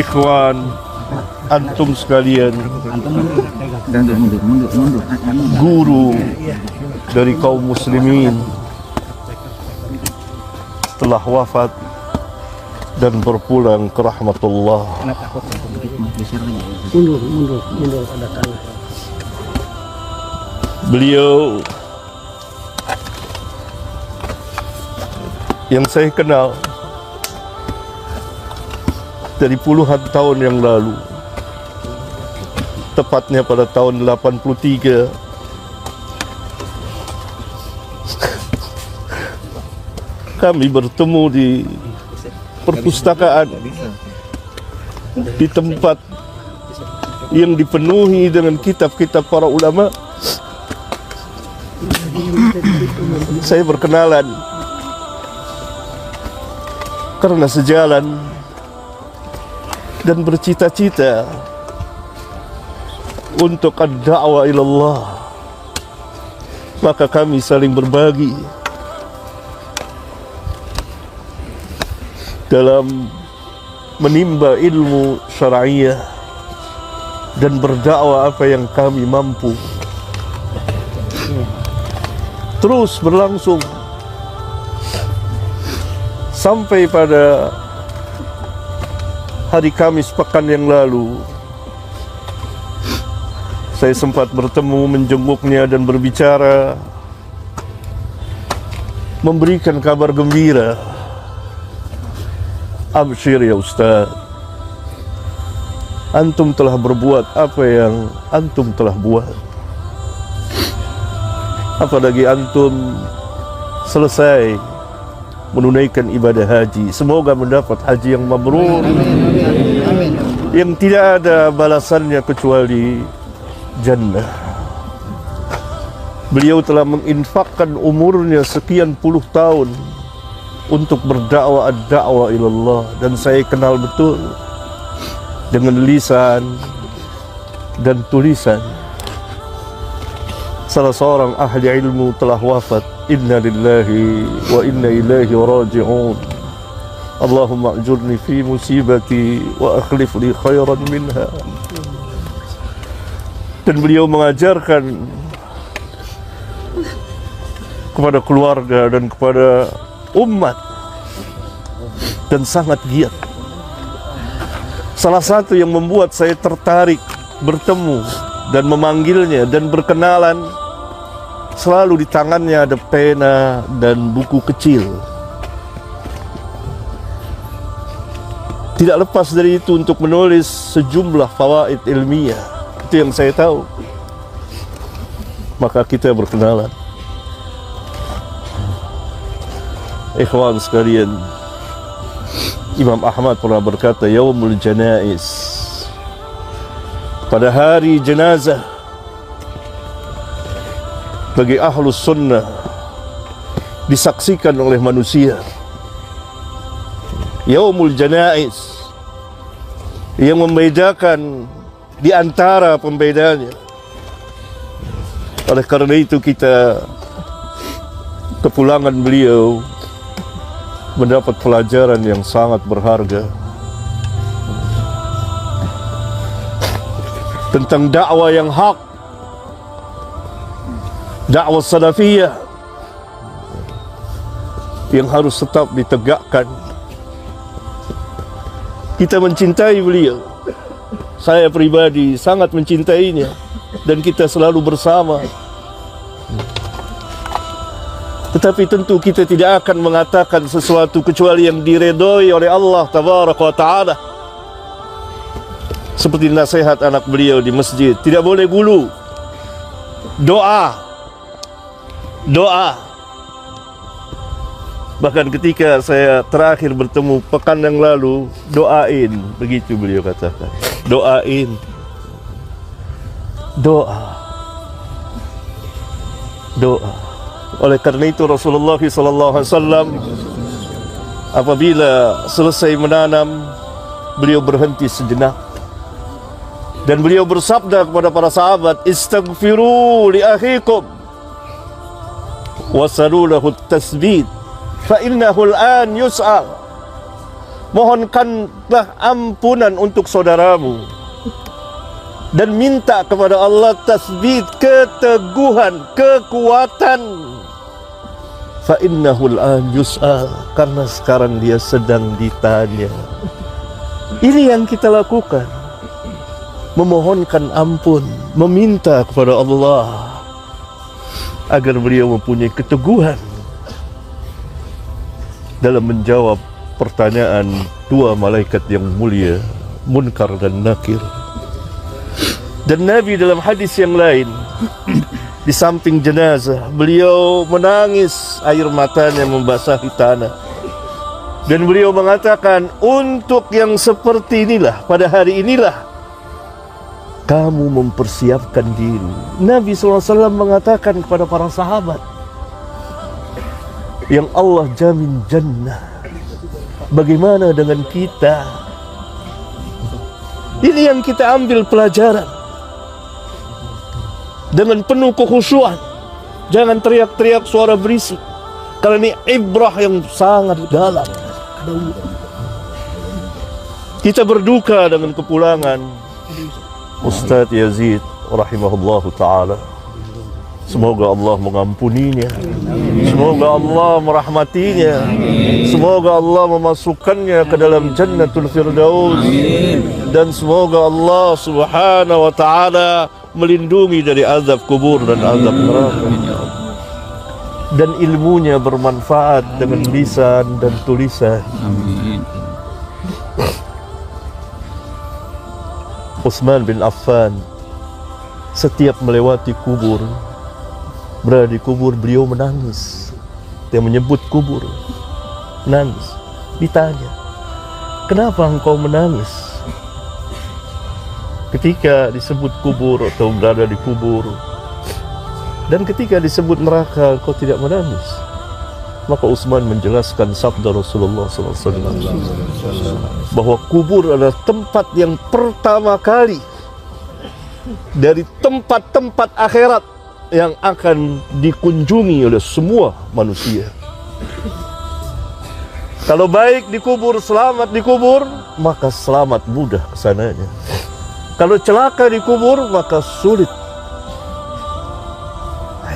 ikhwan, antum sekalian, guru dari kaum muslimin telah wafat dan berpulang ke rahmatullah. Mundur ada tanah. Beliau yang saya kenal dari puluhan tahun yang lalu, tepatnya pada tahun 83, kami bertemu di perpustakaan, di tempat yang dipenuhi dengan kitab-kitab para ulama. Saya berkenalan karena sejalan dan bercita-cita untuk ad-da'wah ilallah, maka kami saling berbagi dalam menimba ilmu syar'iyah dan berdakwah apa yang kami mampu. Terus berlangsung sampai pada hari Kamis pekan yang lalu. Saya sempat bertemu, menjenguknya dan berbicara, memberikan kabar gembira. Absyir ya Ustaz, antum telah berbuat apa yang antum telah buat. Apalagi antum selesai menunaikan ibadah haji. Semoga mendapat haji yang mabrur, yang tidak ada balasannya kecuali jannah. Beliau telah menginfakkan umurnya sekian puluh tahun untuk berdakwah ad-da'wah ilallah, dan saya kenal betul dengan lisan dan tulisan. Salah seorang ahli ilmu telah wafat. Inna lillahi wa inna ilaihi raji'un. Allahumma ajurni fi musibati wa akhlif li khairan minha. Dan beliau mengajarkan kepada keluarga dan kepada umat, dan sangat giat. Salah satu yang membuat saya tertarik bertemu dan memanggilnya dan berkenalan, selalu di tangannya ada pena dan buku kecil. Tidak lepas dari itu untuk menulis sejumlah fawaid ilmiah. Itu yang saya tahu. Maka kita berkenalan. Ikhwan sekalian, Imam Ahmad pernah berkata, Yaumul Janaiz, pada hari jenazah bagi ahlus sunnah disaksikan oleh manusia. Yaumul Janaiz yang membedakan di antara pembedanya. Oleh karena itu kita kepulangan beliau mendapat pelajaran yang sangat berharga tentang dakwah yang hak, dakwah salafiyah yang harus tetap ditegakkan. Kita mencintai beliau, saya pribadi sangat mencintainya, dan kita selalu bersama. Tetapi tentu kita tidak akan mengatakan sesuatu kecuali yang diredoi oleh Allah Tabaraka wa Ta'ala. Seperti nasihat anak beliau di masjid, tidak boleh gulu. Doa. Bahkan ketika saya terakhir bertemu pekan yang lalu, doain, begitu beliau katakan. Doain. Doa. Oleh karena itu Rasulullah SAW apabila selesai menanam, beliau berhenti sejenak dan beliau bersabda kepada para sahabat, istaghfiru li akhikum wasalu lahu at-tasbit fa innahu al-an yus'al. Mohonkanlah ampunan untuk saudaramu dan minta kepada Allah tasbit, keteguhan, kekuatan. Fa innahu al-an yus'al, karena sekarang dia sedang ditanya. Ini yang kita lakukan, memohonkan ampun, meminta kepada Allah agar beliau mempunyai keteguhan dalam menjawab pertanyaan dua malaikat yang mulia, Munkar dan Nakir. Dan Nabi dalam hadis yang lain, di samping jenazah, beliau menangis, air matanya membasahi tanah. Dan beliau mengatakan, untuk yang seperti inilah, pada hari inilah kamu mempersiapkan diri. Nabi SAW mengatakan kepada para sahabat, yang Allah jamin jannah, bagaimana dengan kita? Ini yang kita ambil pelajaran. Dengan penuh kekhusyuan, jangan teriak-teriak suara berisik, karena ini ibrah yang sangat dalam. Kita berduka dengan kepulangan Ustadz Yazid rahimahullahu ta'ala. Semoga Allah mengampuninya, semoga Allah merahmatinya, semoga Allah memasukkannya ke dalam Jannatul Firdaus, dan semoga Allah subhanahu wa ta'ala melindungi dari azab kubur dan azab neraka, dan ilmunya bermanfaat dengan lisan dan tulisan. Amin. Utsman bin Affan setiap melewati kubur, berada di kubur, beliau menangis. Dia menyebut kubur, nangis. Ditanya, kenapa engkau menangis ketika disebut kubur atau berada di kubur, dan ketika disebut neraka kau tidak menangis? Maka Utsman menjelaskan sabda Rasulullah SAW bahwa kubur adalah tempat yang pertama kali dari tempat-tempat akhirat yang akan dikunjungi oleh semua manusia. Kalau baik di kubur, selamat di kubur, maka selamat mudah kesananya. Kalau celaka di kubur, maka sulit.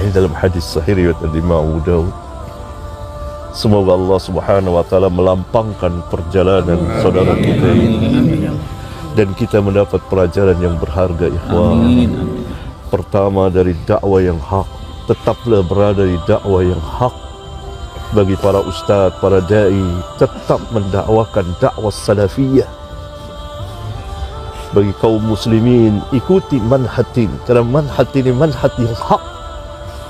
Ini dalam hadis sahih riwayat Imam Abu Daud. Semoga Allah subhanahu wa ta'ala melampangkan perjalanan saudara kita ini, dan kita mendapat pelajaran yang berharga, ikhwan. Pertama, dari dakwah yang hak, tetaplah berada di dakwah yang hak. Bagi para ustadz, para da'i, tetap mendakwakan dakwah salafiyah. Bagi kaum muslimin, ikuti manhaj ini, karena manhaj ini manhaj yang hak,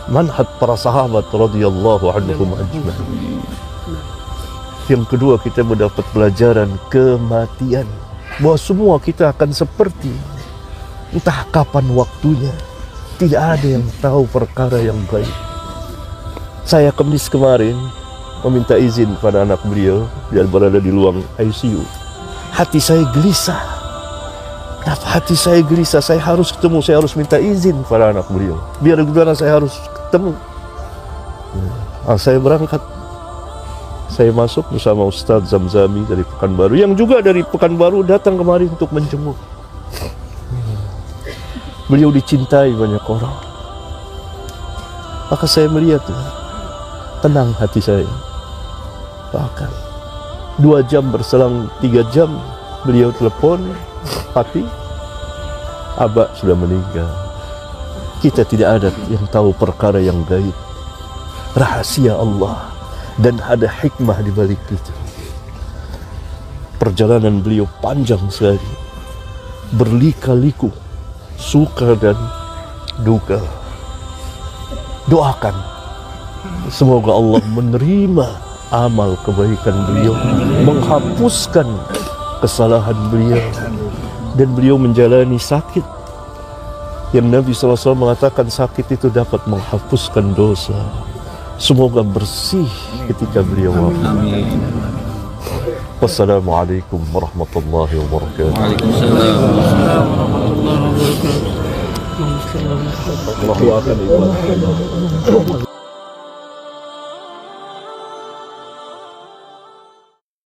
manhaj para sahabat radhiyallahu anhum ajma'in. Yang kedua, kita mendapat pelajaran kematian, bahwa semua kita akan seperti, entah kapan waktunya. Tidak ada yang tahu perkara yang gaib. Saya Kamis kemarin meminta izin pada anak beliau, dia berada di ruang ICU. Hati saya gelisah. Kenapa hati saya gelisah? Saya harus ketemu, saya harus minta izin pada anak beliau. Biar gimana saya harus ketemu. Saya berangkat. Saya masuk bersama Ustadz Zamzami dari Pekanbaru, yang juga dari Pekanbaru datang kemari untuk menjenguk. Beliau dicintai banyak orang. Maka saya melihat, tenang hati saya. Bahkan 2 jam berselang 3 jam, beliau telepon, Pati, Abah sudah meninggal. Kita tidak ada yang tahu perkara yang gaib, rahasia Allah, dan ada hikmah di balik itu. Perjalanan beliau panjang sekali, berlika-liku, suka dan duka. Doakan semoga Allah menerima amal kebaikan beliau, menghapuskan kesalahan beliau, dan beliau menjalani sakit yang Nabi SAW mengatakan sakit itu dapat menghapuskan dosa. Semoga bersih ketika beliau wafat. Amin. Wassalamualaikum warahmatullahi wabarakatuh. Waalaikumsalam. Allah akan ibadah.